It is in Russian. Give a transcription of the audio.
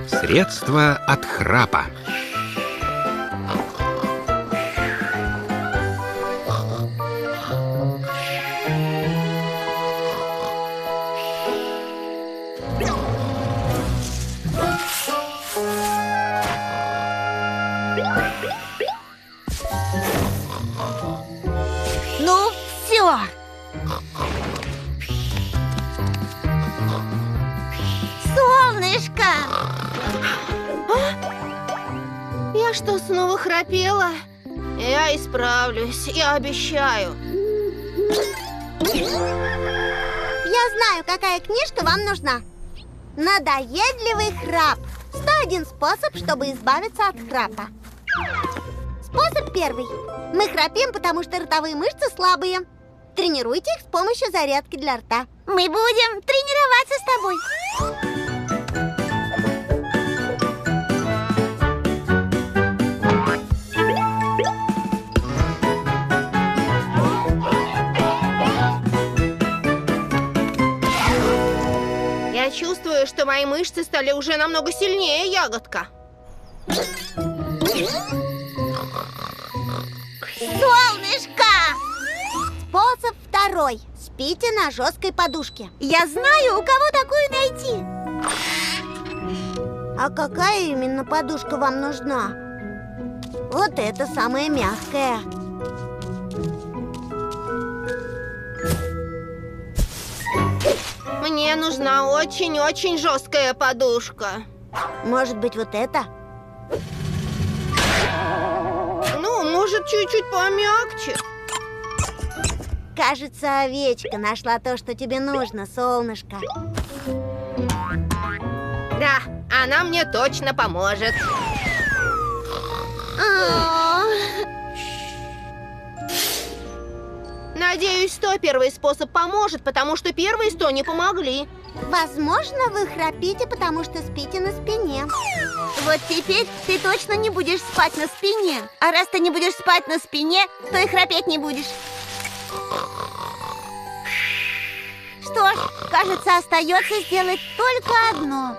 Средство от храпа. Ну, все. Солнышко! Я что, снова храпела? Я исправлюсь, я обещаю. Я знаю, какая книжка вам нужна. Надоедливый храп. 101 способ, чтобы избавиться от храпа. Способ первый. Мы храпим, потому что ротовые мышцы слабые. Тренируйте их с помощью зарядки для рта. Мы будем тренироваться с тобой. Я чувствую, что мои мышцы стали уже намного сильнее, ягодка. Солнышко! Способ второй. Спите на жесткой подушке. Я знаю, у кого такую найти. А какая именно подушка вам нужна? Вот эта самая мягкая. Мне нужна очень-очень жесткая подушка. Может быть, вот эта? Ну, может, чуть-чуть помягче. Кажется, овечка нашла то, что тебе нужно, солнышко. Да, она мне точно поможет. Надеюсь, 101 способ поможет, потому что первые 100 не помогли. Возможно, вы храпите, потому что спите на спине. Вот теперь ты точно не будешь спать на спине. А раз ты не будешь спать на спине, то и храпеть не будешь. Что ж, кажется, остается сделать только одно.